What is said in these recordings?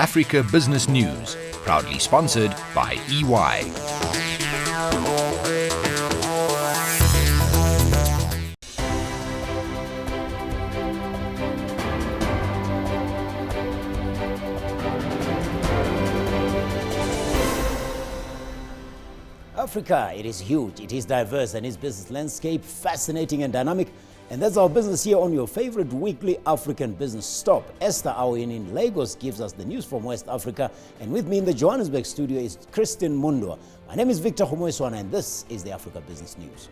Africa Business News, proudly sponsored by EY. Africa, it is huge, it is diverse, and its business landscape fascinating and dynamic. And that's our business here on your favorite weekly African business stop. Esther Awin in Lagos gives us the news from West Africa. And with me in the Johannesburg studio is Christine Mundwa. My name is Victor Homoiswana, and this is the Africa Business News.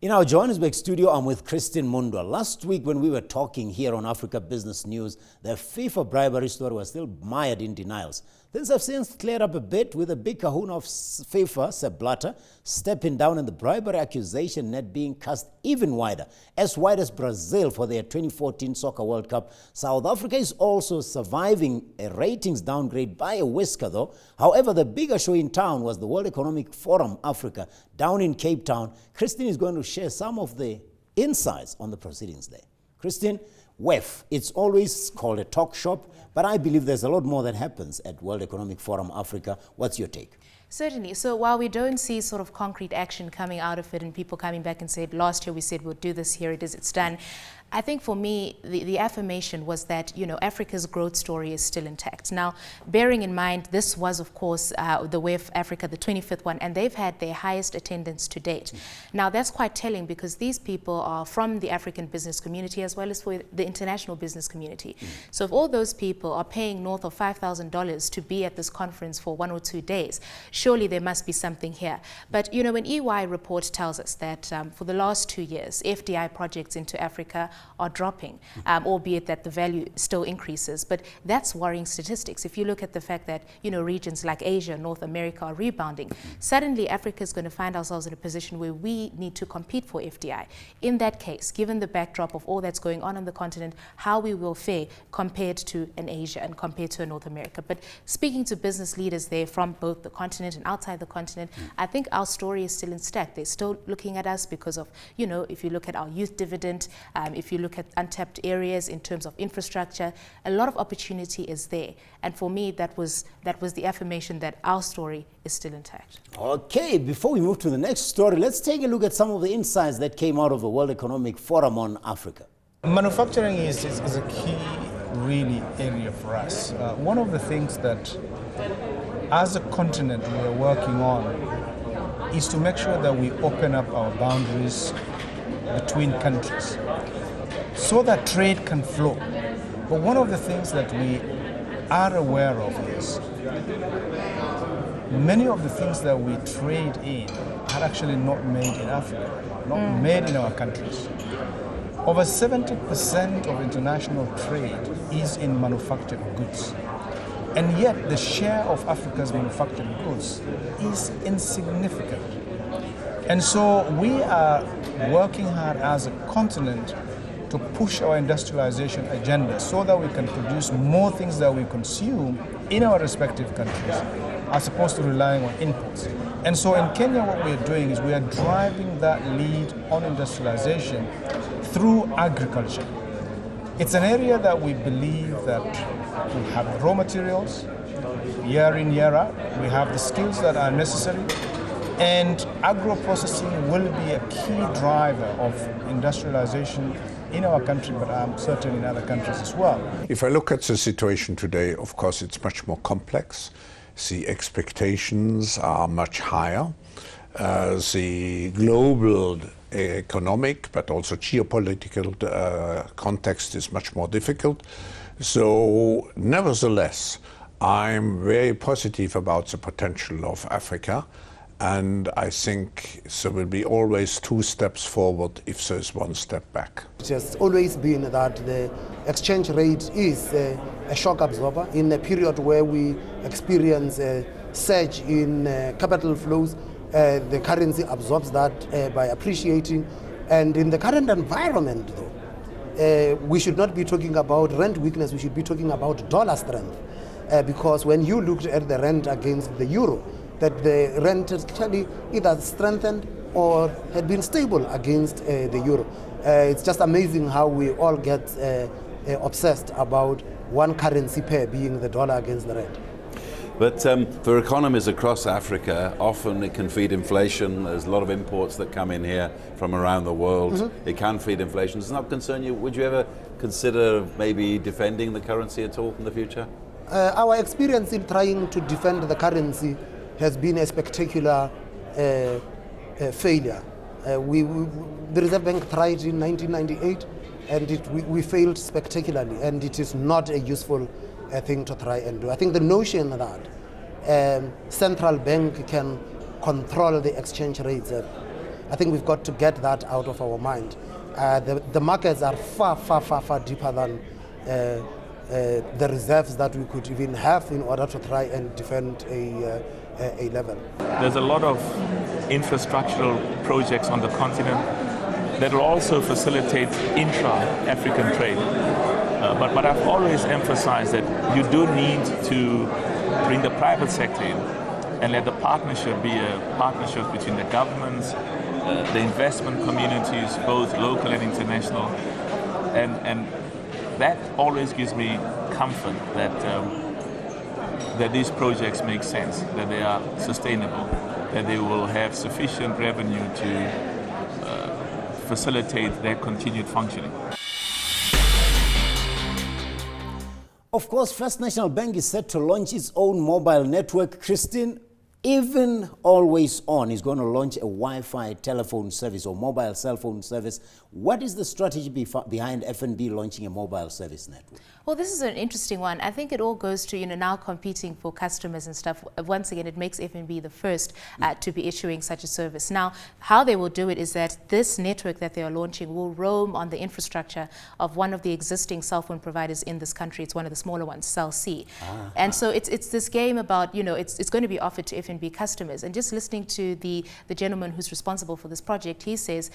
In our Johannesburg studio, I'm with Christine Mundwa. Last week when we were talking here on Africa Business News, the FIFA bribery story was still mired in denials. Things have since cleared up a bit with the big kahuna of FIFA, Sepp Blatter, stepping down and the bribery accusation net being cast even wider, as wide as Brazil for their 2014 Soccer World Cup. South Africa is also surviving a ratings downgrade by a whisker though. However, the bigger show in town was the World Economic Forum Africa down in Cape Town. Christine is going to share some of the insights on the proceedings there. Christine, WEF, it's always called a talk shop, but I believe there's a lot more that happens at World Economic Forum Africa. What's your take? Certainly. So while we don't see sort of concrete action coming out of it and people coming back and said, last year we said we'll do this, here it is, it's done. I think for me, the affirmation was that, you know, Africa's growth story is still intact. Now, bearing in mind, this was, of course, the WEF Africa, the 25th one, and they've had their highest attendance to date. Now, that's quite telling because these people are from the African business community as well as for the international business community. So if all those people are paying north of $5,000 to be at this conference for 1 or 2 days, surely there must be something here. But, you know, an EY report tells us that for the last 2 years, FDI projects into Africa are dropping, albeit that the value still increases. But that's worrying statistics. If you look at the fact that, you know, regions like Asia, North America are rebounding, suddenly Africa is going to find ourselves in a position where we need to compete for FDI. In that case, given the backdrop of all that's going on the continent, how we will fare compared to an Asia and compared to a North America. But speaking to business leaders there from both the continent and outside the continent, I think our story is still intact. They're still looking at us because of, you know, if you look at our youth dividend, if you look at untapped areas in terms of infrastructure, a lot of opportunity is there. And for me, that was the affirmation that our story is still intact. Okay, before we move to the next story, let's take a look at some of the insights that came out of the World Economic Forum on Africa. Manufacturing is a key, really, area for us. One of the things that, as a continent, we are working on is to make sure that we open up our boundaries between countries so that trade can flow. But one of the things that we are aware of is many of the things that we trade in are actually not made in Africa, not made in our countries. Over 70% of international trade is in manufactured goods. And yet the share of Africa's manufactured goods is insignificant. And so we are working hard as a continent to push our industrialization agenda so that we can produce more things that we consume in our respective countries as opposed to relying on imports. And so in Kenya, what we're doing is we are driving that lead on industrialization through agriculture. It's an area that we believe that we have raw materials, year in, year out. We have the skills that are necessary. And agro-processing will be a key driver of industrialization in our country, but I'm certain in other countries as well. If I look at the situation today, of course, it's much more complex. The expectations are much higher. The global economic, but also geopolitical context is much more difficult. So, nevertheless, I'm very positive about the potential of Africa. And I think there will be always 2 steps forward if there is 1 step back. It has always been that the exchange rate is a shock absorber. In a period where we experience a surge in capital flows, the currency absorbs that by appreciating. And in the current environment, though, we should not be talking about rand weakness, we should be talking about dollar strength. Because when you looked at the rand against the euro, that the rand has actually either strengthened or had been stable against the euro. It's just amazing how we all get obsessed about one currency pair being the dollar against the rand. But for economies across Africa, often it can feed inflation. There's a lot of imports that come in here from around the world. It can feed inflation. Does it not concern you? Would you ever consider maybe defending the currency at all in the future? Our experience in trying to defend the currency has been a spectacular failure. The Reserve Bank tried in 1998 and we failed spectacularly, and it is not a useful thing to try and do. I think the notion that central bank can control the exchange rates, I think we've got to get that out of our mind. The markets are far, far, far, far deeper than the reserves that we could even have in order to try and defend a level. There's a lot of infrastructural projects on the continent that will also facilitate intra-African trade. But I've always emphasized that you do need to bring the private sector in and let the partnership be a partnership between the governments, the investment communities, both local and international. And that always gives me comfort that these projects make sense, that they are sustainable, that they will have sufficient revenue to facilitate their continued functioning. Of course, First National Bank is set to launch its own mobile network. Christine, even Always On is going to launch a Wi-Fi telephone service or mobile cell phone service. What is the strategy behind FNB launching a mobile service network? Well, this is an interesting one. I think it all goes to, now competing for customers and stuff. Once again, it makes FNB the first to be issuing such a service. Now, how they will do it is that this network that they are launching will roam on the infrastructure of one of the existing cell phone providers in this country. It's one of the smaller ones, Cell C. And so it's this game about, it's going to be offered to FNB customers. And just listening to the gentleman who's responsible for this project, he says,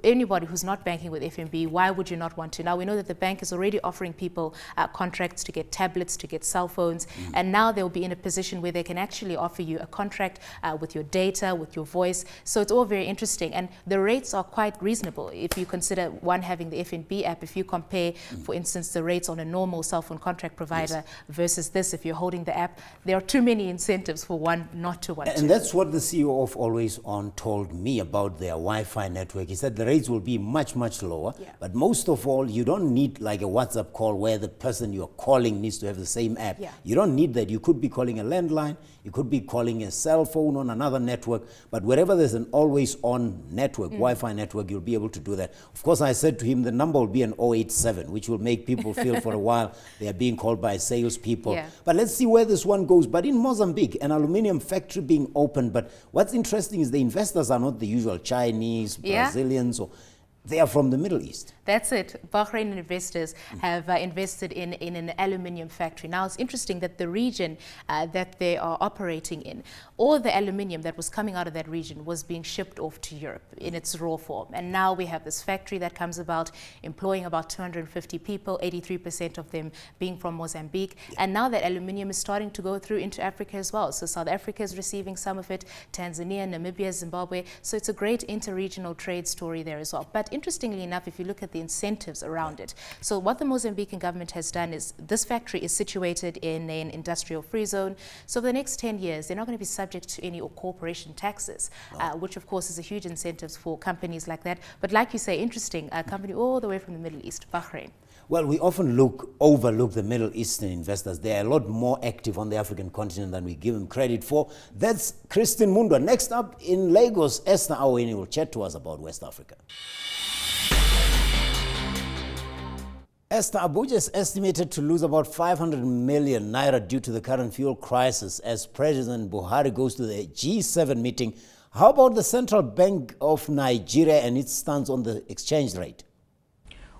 anybody who's not banking with FNB, why would you not want to? Now, we know that the bank is already offering people contracts to get tablets, to get cell phones, and now they'll be in a position where they can actually offer you a contract with your data, with your voice. So it's all very interesting, and the rates are quite reasonable. If you consider one having the FNB app, if you compare, for instance, the rates on a normal cell phone contract provider versus this, if you're holding the app, there are too many incentives for one not to want to. And that's what the CEO of Always On told me about their Wi-Fi network. He said the rates will be much, much lower. But most of all, you don't need like a WhatsApp call where the person you're calling needs to have the same app. You don't need that. You could be calling a landline, you could be calling a cell phone on another network, but wherever there's an Always On network, Wi-Fi network, you'll be able to do that. Of course, I said to him the number will be an 087, which will make people feel for a while they are being called by salespeople. But let's see where this one goes. But in Mozambique, an aluminium factory being opened, but what's interesting is the investors are not the usual Chinese, Brazilians, or they are from the Middle East. That's it. Bahrain investors have invested in an aluminium factory. Now, it's interesting that the region that they are operating in, all the aluminium that was coming out of that region was being shipped off to Europe in its raw form. And now we have this factory that comes about, employing about 250 people, 83% of them being from Mozambique. And now that aluminium is starting to go through into Africa as well. So South Africa is receiving some of it, Tanzania, Namibia, Zimbabwe. So it's a great inter-regional trade story there as well. But interestingly enough, if you look at the incentives around it. So what the Mozambican government has done is this factory is situated in an industrial free zone. So for the next 10 years, they're not going to be subject to any corporation taxes, which of course is a huge incentive for companies like that. But like you say, interesting, a company all the way from the Middle East, Bahrain. Well, we often overlook the Middle Eastern investors. They are a lot more active on the African continent than we give them credit for. That's Christine Mundwa. Next up in Lagos, Esther Aweni will chat to us about West Africa. Esther, Abuja is estimated to lose about 500 million naira due to the current fuel crisis as President Buhari goes to the G7 meeting. How about the Central Bank of Nigeria and its stance on the exchange rate?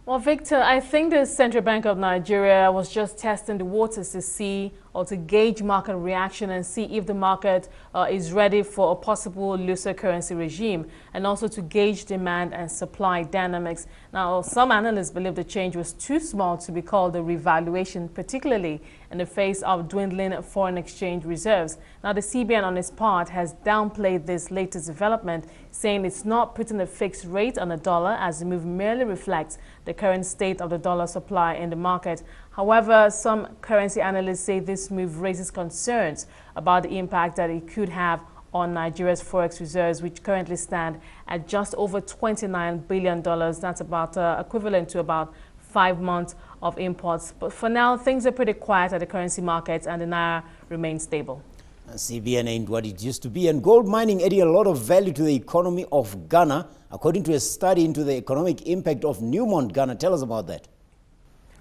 Well, Victor, I think the Central Bank of Nigeria was just testing the waters to see or to gauge market reaction and see if the market is ready for a possible looser currency regime, and also to gauge demand and supply dynamics. Now, some analysts believe the change was too small to be called a revaluation, particularly in the face of dwindling foreign exchange reserves. Now, the CBN on its part has downplayed this latest development, saying it's not putting a fixed rate on the dollar as the move merely reflects the current state of the dollar supply in the market. However, some currency analysts say this move raises concerns about the impact that it could have on Nigeria's forex reserves, which currently stand at just over $29 billion. That's about equivalent to about 5 months of imports. But for now, things are pretty quiet at the currency markets and the Naira remains stable. CBN ain't what it used to be, and gold mining adding a lot of value to the economy of Ghana, according to a study into the economic impact of Newmont Ghana. Tell us about that.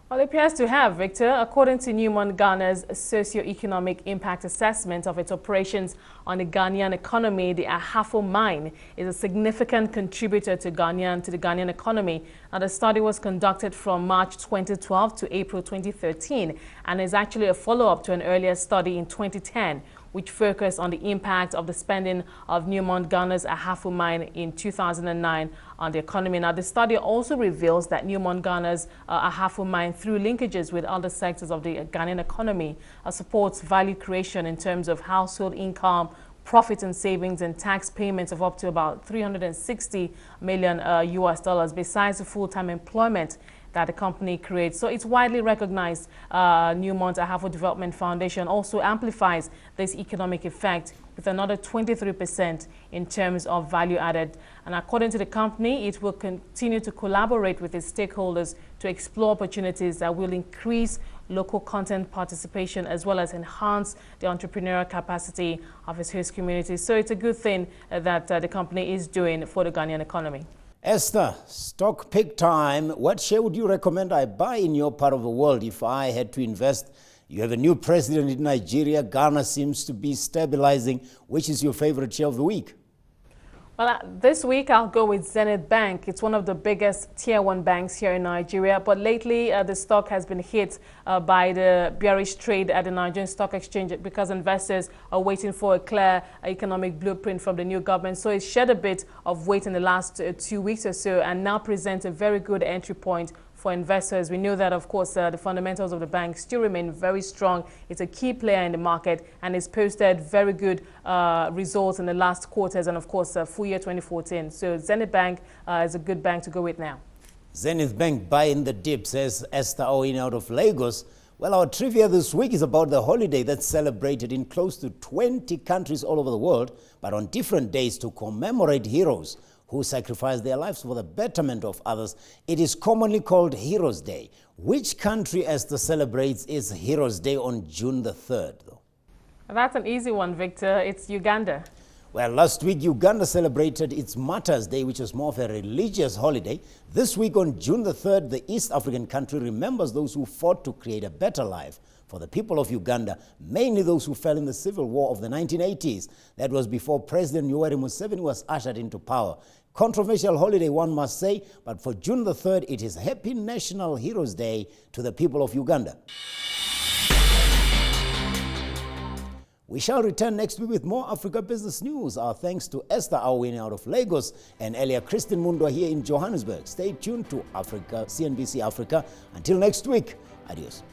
Well, it appears to have, Victor. According to Newmont Ghana's socio-economic impact assessment of its operations on the Ghanaian economy, the Ahafo mine is a significant contributor to the Ghanaian economy. Now, the study was conducted from March 2012 to April 2013 and is actually a follow-up to an earlier study in 2010, which focused on the impact of the spending of Newmont Ghana's Ahafo mine in 2009 on the economy. Now, the study also reveals that Newmont Ghana's Ahafo mine, through linkages with other sectors of the Ghanaian economy, supports value creation in terms of household income, profit and savings, and tax payments of up to about $360 million US, besides the full-time employment that the company creates. So it's widely recognized. Newmont Ahafo Development Foundation also amplifies this economic effect with another 23% in terms of value added. And according to the company, it will continue to collaborate with its stakeholders to explore opportunities that will increase local content participation as well as enhance the entrepreneurial capacity of its host communities. So it's a good thing that the company is doing for the Ghanaian economy. Esther, stock pick time. What share would you recommend I buy in your part of the world if I had to invest? You have a new president in Nigeria. Ghana seems to be stabilizing. Which is your favorite share of the week? Well, this week I'll go with Zenith Bank. It's one of the biggest tier 1 banks here in Nigeria. But lately, the stock has been hit by the bearish trade at the Nigerian Stock Exchange because investors are waiting for a clear economic blueprint from the new government. So it shed a bit of weight in the last 2 weeks or so and now presents a very good entry point for investors. We know that, of course, the fundamentals of the bank still remain very strong. It's a key player in the market and it's posted very good results in the last quarters and, of course, full year 2014. So Zenith Bank is a good bank to go with now. Zenith Bank buying the dip, says Esther Owen out of Lagos. Well, our trivia this week is about the holiday that's celebrated in close to 20 countries all over the world, but on different days to commemorate heroes who sacrificed their lives for the betterment of others. It is commonly called Heroes Day. Which country, Esther, celebrates its Heroes Day on June the 3rd, though? That's an easy one, Victor. It's Uganda. Well, last week, Uganda celebrated its Martyrs' Day, which is more of a religious holiday. This week, on June the 3rd, the East African country remembers those who fought to create a better life for the people of Uganda, mainly those who fell in the civil war of the 1980s. That was before President Yoweri Museveni was ushered into power. Controversial holiday, one must say, but for June the 3rd, it is Happy National Heroes Day to the people of Uganda. We shall return next week with more Africa Business News. Our thanks to Esther Awini out of Lagos and earlier Christine Mundwa here in Johannesburg. Stay tuned to Africa, CNBC Africa. Until next week, adios.